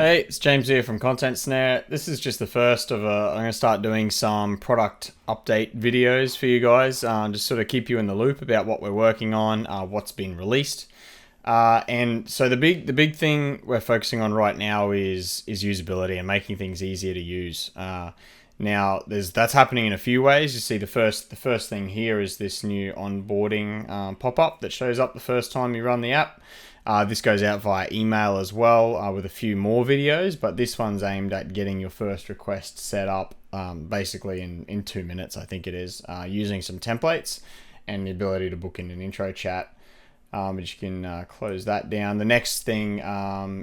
Hey, it's James here from Content Snare. This is just the first of I'm going to start doing some product update videos for you guys, just sort of keep you in the loop about what we're working on, what's been released. And so the big thing we're focusing on right now is usability and making things easier to use. Now that's happening in a few ways. You see the first thing here is this new onboarding pop-up that shows up the first time you run the app. This goes out via email as well with a few more videos, but this one's aimed at getting your first request set up basically in 2 minutes, I think it is, using some templates and the ability to book in an intro chat. But you can close that down. The next thing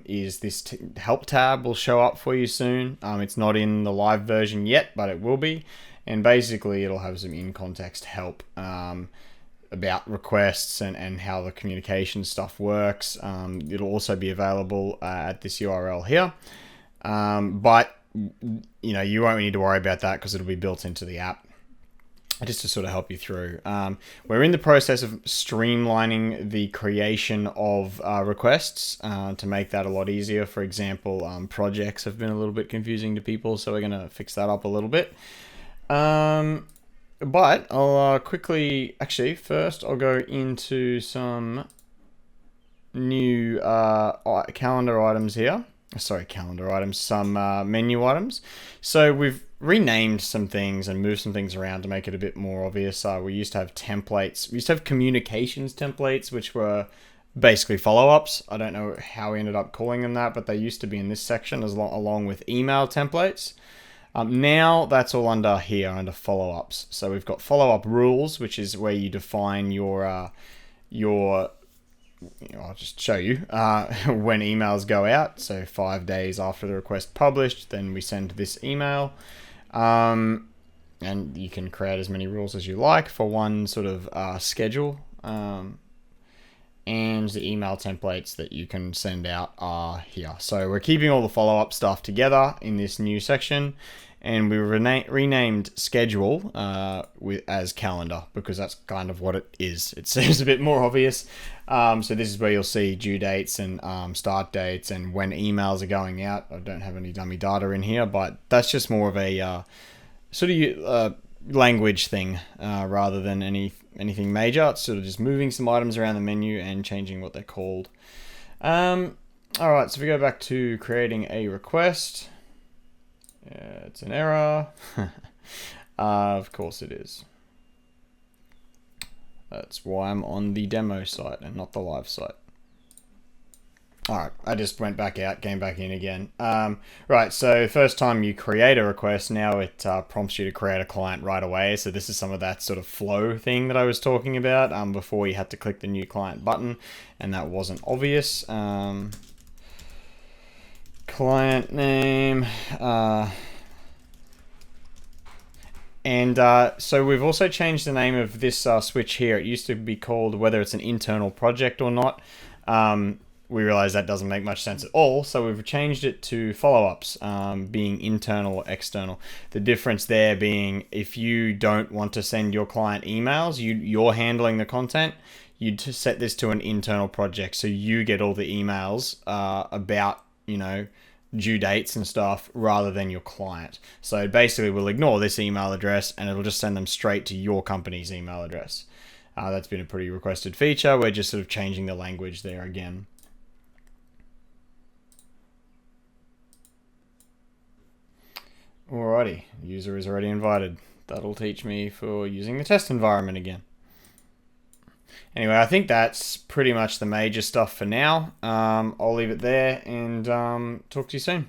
is this help tab will show up for you soon. It's not in the live version yet, but it will be. And basically it'll have some in-context help about requests and how the communication stuff works. It'll also be available at this URL here. But you won't need to worry about that because it'll be built into the app, just to sort of help you through. We're in the process of streamlining the creation of requests to make that a lot easier. For example, projects have been a little bit confusing to people, so we're going to fix that up a little bit. But I'll actually first I'll go into some new calendar items here. Sorry, calendar items, some menu items. So we've renamed some things and moved some things around to make it a bit more obvious. We used to have templates. We used to have communications templates, which were basically follow-ups. I don't know how we ended up calling them that, but they used to be in this section along with email templates. Now that's all under here, under follow-ups. So we've got follow-up rules, which is where you define your I'll just show you when emails go out. So 5 days after the request published, then we send this email. And you can create as many rules as you like for one sort of schedule. And the email templates that you can send out are here. So we're keeping all the follow-up stuff together in this new section, and we renamed schedule as calendar because that's kind of what it is. It seems a bit more obvious. So this is where you'll see due dates and start dates and when emails are going out. I don't have any dummy data in here, but that's just more of a sort of language thing rather than anything major. It's sort of just moving some items around the menu and changing what they're called. Alright, so if we go back to creating a request, it's an error. Of course it is. That's why I'm on the demo site and not the live site. Alright, I just went back out, came back in again. Right, so first time you create a request, now it prompts you to create a client right away. So this is some of that sort of flow thing that I was talking about before you had to click the new client button, and that wasn't obvious. Client name. So we've also changed the name of this switch here. It used to be called whether it's an internal project or not. We realize that doesn't make much sense at all, so we've changed it to follow-ups being internal or external. The difference there being if you don't want to send your client emails, you're handling the content, you'd set this to an internal project, so you get all the emails about, due dates and stuff rather than your client. So basically we'll ignore this email address and it'll just send them straight to your company's email address. That's been a pretty requested feature. We're just sort of changing the language there again. Alrighty, user is already invited. That'll teach me for using the test environment again. Anyway, I think that's pretty much the major stuff for now. I'll leave it there and talk to you soon.